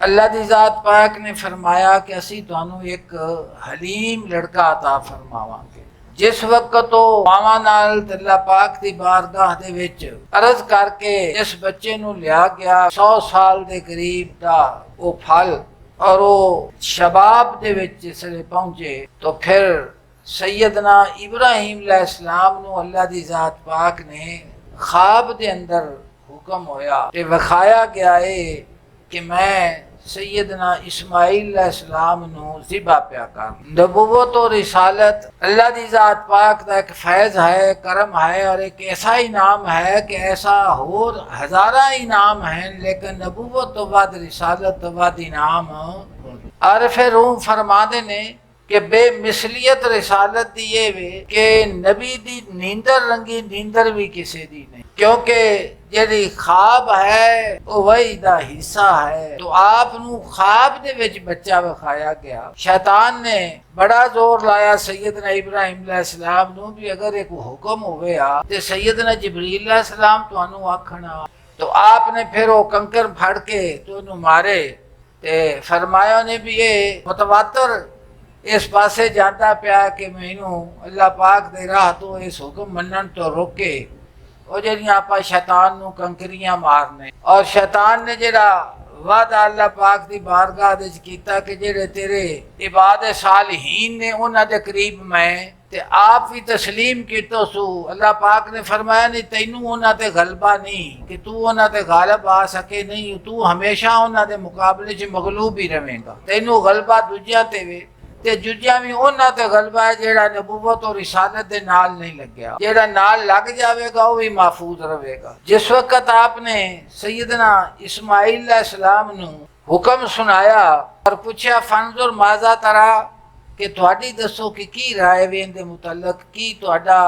अल्लाह दी ज़ात पाक ने फरमाया कि असी तुहानू एक हलीम लड़का अता फरमावांगे। जिस वक्त तो मावां नाल अल्लाह पाक दी बारगाह दे विच अर्ज करके इस बच्चे नू लिया गया 100 साल दे करीब दा वो फल और वो शबाब दे विच जिसले पहुंचे तो फिर सैयदना इब्राहीम अलैहिस्सलाम नू अल्लाह दी ज़ात पाक ने ख्वाब दे अंदर हुक्म होया कि विखाया गया है कि मैं सैयदना इस्माइल अलैहिस्सलाम नू ज़िबा प्या कर। नबुव्वत और रिसालत अल्लाह दी ज़ात पाक दा एक फैज़ है, करम है और एक ऐसा इनाम है कि ऐसा होर हज़ारा इनाम है, लेकिन नबुव्वत तो बाद रिसालत तो बाद इनाम आरिफ रूह फरमाते ने कि बेमिसलियत रिसालत दी ये वे कि नबी दी नींदर रंगी नींदर भी किसी दी नहीं, क्योंकि जेड़ी ख्वाब है वो वही दा हिस्सा है। तो आप नू ख्वाब दे विच बच्चा विखाया गया। शैतान ने बड़ा जोर लाया सैयदना इब्राहीम अलैहिस्सलाम नू भी अगर एक हुक्म होवेगा ते सैयदना जिब्रील अलैहिस्सलाम तुहानू आखना। तो आपने फिर वो कंकर फड़ के तो उन्हें मारे ते फरमाया ने भी ये मुतवातर इस पासे जाता पिया कि मैनू अल्लाह पाक दे राह तो इस हुक्म मनन तो रोके और जड़ियां आपा शैतान नू कंकरियां मारने। और शैतान ने जड़ा वादा अल्लाह पाक दी बारगाह दे कीता कि जेड़े तेरे इबाद सालिहीन ने उन्हां दे करीब मैं ते आप भी तस्लीम कीतो सू। अल्लाह पाक ने फरमाया नहीं तैनू उन्हां ते गलबा नहीं कि तू उन्हां ते गालिब आ सके, नहीं तू हमेशा उन्हां दे मुकाबले च मगलूब ही रवेगा। तैनू गलबा दूजियां ते वे ते जुजिया भी उन्हां ते गलबा है जेड़ा नबुव्वत और रिसालत दे नाल नहीं लग्या। जेड़ा नाल लग जावेगा वो भी महफूज रहेगा। जिस वक्त आपने सैयदना इस्माइल अलैहिस्सलाम नू हुक्म सुनाया और पूछा फंजुर माजा तरा कि तुहाडी दसो कि की राय वे इहदे मुतल्लक, की तुहाडा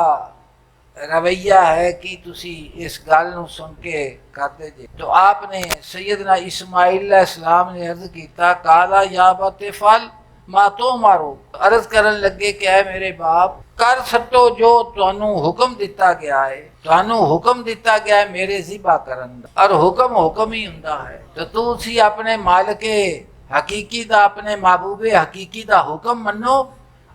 रवैया है कि तुसी इस गल नू सुन के करदे जे। तो आपने सैयदना इस्माइल अलैहिस्सलाम ने अर्ज कीता काला या बतिफल मां तो मारो। अर्ज करन लगे कि है मेरे बाप कर सटो जो तुहानू हुक्म दिता गया है, तुहानू हुक्म दिता गया है मेरे ज़िबा करन दा, और हुक्म हुक्म ही हुंदा है। तो तुसी अपने मालिके हकीकी दा अपने महबूबे हकीकी दा हुक्म मनो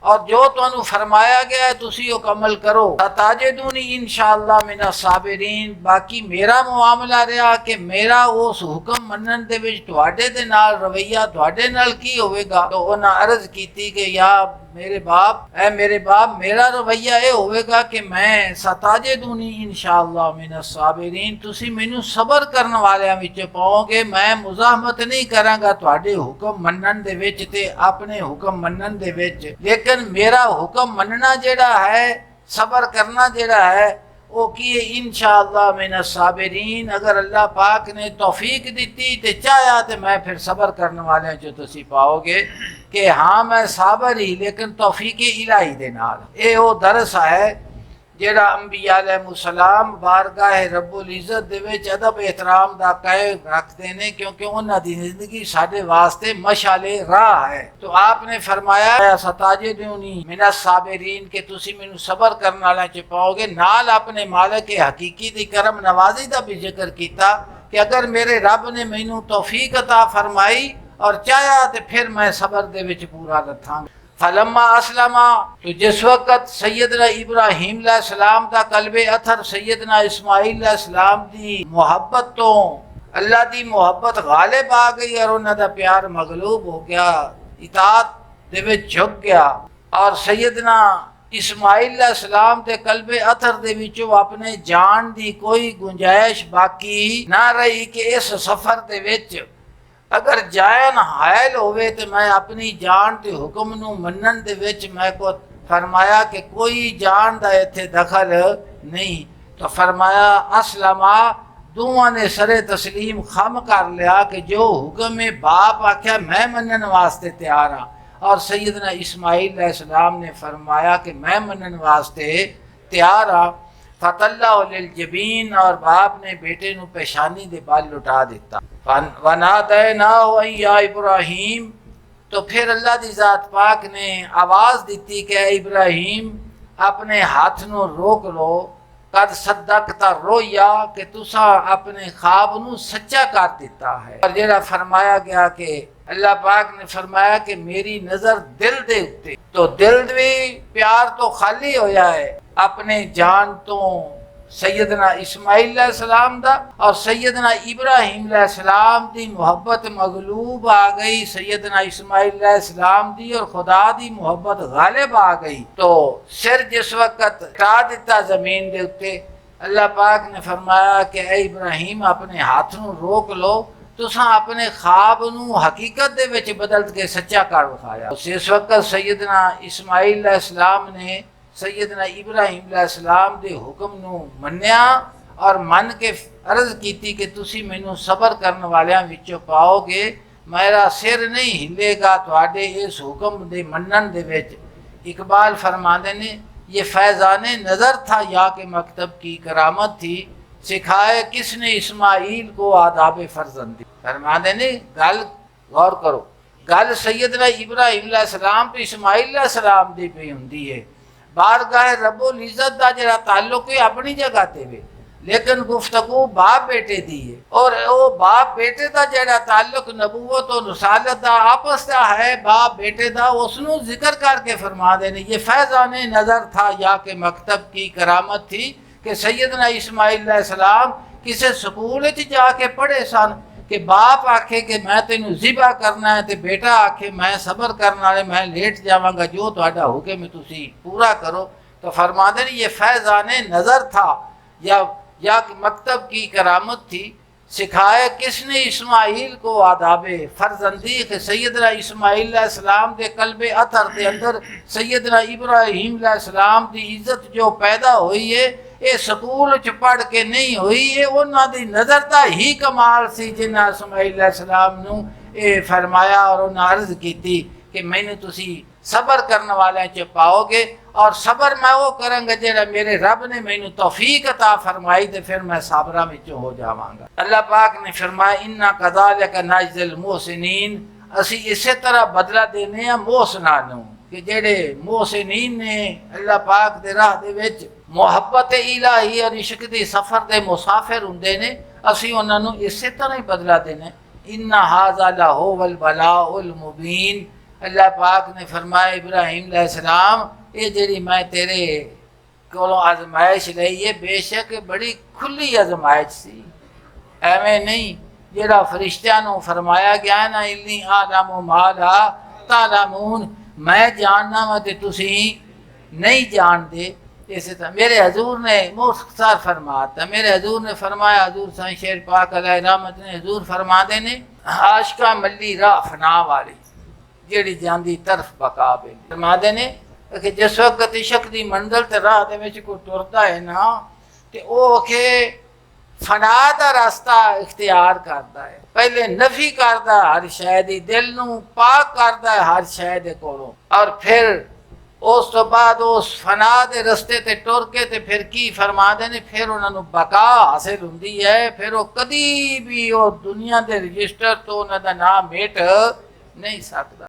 और जो तुहानू फरमाया गया है तुसी वो अमल करो। ताजिदूनी इंशाअल्लाह मिना साबिरीन। बाकी मेरा मुआमला रहा कि मेरा उस हुक्म मनन दे विच तुहाडे दे नाल रवैया तुहाडे नाल की होवेगा। तो उन्हां अर्ज कीती कि या मेरे बाप मेरा रवैया ये होवेगा कि मैं सताजिदूनी इंशाअल्लाह मिना साबिरीन, तुसी मैनू सबर करने वालियां विच पाओगे। मैं मुज़ाहमत नहीं करांगा तुहाडे हुक्म मनन दे विच ते अपने हुक्म मनन दे विच, लेकिन मेरा हुक्म मनना जेड़ा है सबर करना जेड़ा है वो की इंशाअल्लाह मिन साबिरीन। अगर अल्लाह पाक ने तौफीक दी तो चाहा तो मैं फिर सबर करने वाले जो तुसी पाओगे कि हाँ मैं साबर ही, लेकिन तौफीक इलाही दे नाल। ये वो दरस है जेड़ा अंबिया अलैहिस्सलाम बारगाह रब्बुल इज़्ज़त दे विच अदब एहतराम दा कायम रखते हैं, क्योंकि उन्हां दी जिंदगी साडे वास्ते मशाले राह है। तो आपने फरमाया सताजिदूनी मिनस साबिरीन के तुसी मैनू सबर करने वाले च पाओगे। नाल अपने मालिक हकीकी दी करम नवाजी दा भी जिक्र किया कि अगर मेरे रब ने मैनू तौफीक अता फरमाई और चाहा तो फिर मैं सबर दे विच पूरा रखांगा। फलम्मा असलमा, तो जिस वक्त सैयदना इब्राहीम अलैहिस्सलाम का कल्बे अथर सैयदना इस्माइल अलैहिस्सलाम दी मुहब्बत तो अल्लाह दी मुहब्बत गालिब आ गई और उन्हां दा प्यार मगलूब हो गया, इताअत दे विच झुक गया और सैयदना इस्माइल अलैहिस्सलाम दे कल्बे अथर दे विचों अपने जान दी कोई गुंजाइश बाकी ना रही कि इस सफर दे विच अगर जान हायल होवे तो मैं अपनी जान के हुक्म नू मनन दे विच मैं को फरमाया कि कोई जान दा इत्थे दखल नहीं। तो फरमाया असलमा, दोवां ने सरे तस्लीम खम कर लिया कि जो हुक्म में बाप आख्या मैं मनन वास्ते तैयार हाँ। और सैयदना इस्माइल अलैहिस्सलाम ने फरमाया कि मैं मनन वास्ते तैयार हाँ। फतल्लाहु लिल जबीन, और बाप ने बेटे नू पेशानी दे बाल लुटा दिता। वनादैनाहु या इब्राहीम, तो फिर अल्लाह दी ज़ात पाक ने आवाज़ दी कि इब्राहीम अपने हाथ नू रोक लो, कद सद्दकता रोया कि तुसा अपने ख्वाब नू सच्चा कर दिता है। और जेड़ा फरमाया गया कि अल्लाह पाक ने फरमाया कि मेरी नजर दिल दे उत्ते, तो दिल भी प्यार तो खाली होया है अपने जान तो सैयदना इस्माइल अलैहिस्सलाम दा, और सैयदना इब्राहिम अलैहिस्सलाम दी मोहब्बत मगलूब आ गई सैयदना इस्माइल अलैहिस्सलाम दी, और खुदा दी मोहब्बत गालिब आ गई। तो सिर जिस वक्त कटा दिता जमीन दे उत्ते, अल्लाह पाक ने फरमाया कि ए इब्राहिम अपने हाथ नू रोक लो, तुसा अपने ख्वाब नू हकीकत दे विच बदल के सच्चा कर विखाया। इस वक्त सैयदना इस्माइल अलैहिस्सलाम ने सैयदना इब्राहिम अलैहिस्सलाम दे हुक्म नू मन्या और मन के अर्ज की कि तुसी मैनू सबर करने वालियां विचों पाओगे, मेरा सिर नहीं हिलेगा तुहाडे इस हुक्म दे मनन दे विच। इकबाल फरमाते ने ये फैज़ाने नज़र था या के मकतब की करामत थी, सिखाए किसने इस्माइल को आदाब फर्जंदी। फरमाते ने गल गौर करो, गल सैयदना इब्राहिम अलैहिस्सलाम तो इस्माइल अलैहिस्सलाम दी पे हुंदी है। बारगाह रब्बुल इज़्ज़त दा जेड़ा ताल्लुक है अपनी जगह ते वे, लेकिन गुफ्तगू बाप बेटे दी है, और वो बाप बेटे दा जेड़ा ताल्लुक नबूवत और रसालत दा आपस दा है, बाप बेटे दा, उसनू जिक्र करके फरमा देने ये फैज़ाने नज़र था या के मकतब की करामत थी कि सैयदना इस्माइल अलैहिस्सलाम किसी स्कूल जाके पढ़े सन कि बाप आखे कि मैं तेनू ज़िबा करना है, तो बेटा आखे मैं सबर करने वाले मैं लेट जावांगा, जो तुहाडा हुक्म है तुसी पूरा करो। तो फरमाते ये फैज़ाने नज़र था या मकतब की करामत थी, सिखाए किसने इस्माइल को आदाबे फर्जंदी के सैयदना इस्माइल अलैहिस्सलाम दे कल्बे अतर दे अंदर सैयदना इब्राहिम अलैहिस्सलाम दी इज्जत जो पैदा हुई है, ये स्कूल च पढ़ के नहीं हुई है, उन्हां दी नज़र दा ही कमाल सी जिन्हां इस्माइल अलैहिस्सलाम नू ये फरमाया और उन्हां अर्ज की कि मैंने तुसी सबर करने वाले च पाओगे, और सबर मैं वो करूँगा जेड़ा मेरे रब ने मैनू तौफीक अता फरमाई, तो फिर मैं साबरा में हो जावांगा। अल्लाह पाक ने फरमाया इन्ना कज़ालिका नजज़िल मुहसिनीन, असी इसे तरह बदला देने आ मोहसना नू कि जेड़े मोहसिनीन ने अल्लाह पाक दे राह दे विच मुहब्बत इलाही और इश्क दी सफर दे मुसाफिर हुंदे ने, असी उन्हां नू इसे तरह ही बदला देने। इन्ना हाज़ा लहुवल बलाउल मुबीन, अल्लाह पाक ने फरमाया इब्राहिम अलैहिस्सलाम ये जी मैं तेरे कोलों आजमाइश लई है, बेशक बड़ी खुली आजमाइश सी, एवें नहीं जेड़ा फरिश्तियां नूं फरमाया गया ना इन्नी आलमु मा ला तालमून, मैं जानना वा ते तुसी नहीं जानते। इस तरह मेरे हजूर ने मुख्तसर फरमाता, मेरे हजूर ने फरमाया, हजूर साईं शेर पाक अलैहि रहमत ने हजूर फरमाते ने आशिका मल्ली राह फना वाली जेड़ी जांदी तरफ बका बे, फरमाते ने कि जिस वक्त इश्क दी मंजिल ते राह दे विच कोई टुरदा है ना, ते ओ के फना दा रास्ता इख्तियार करदा है, पहले नफी करदा हर शै दी, दिल नू पाक करदा है हर शै दे कोलों, और फिर उस तो बाद उस फना दे रस्ते ते टुर के ते फिर की फरमाते ने फिर उन्होंने बका हासिल हुंदी है, फिर वो कदी भी वो दुनिया दे रजिस्टर तो उन्हां दा नाम मिट नहीं सकदा।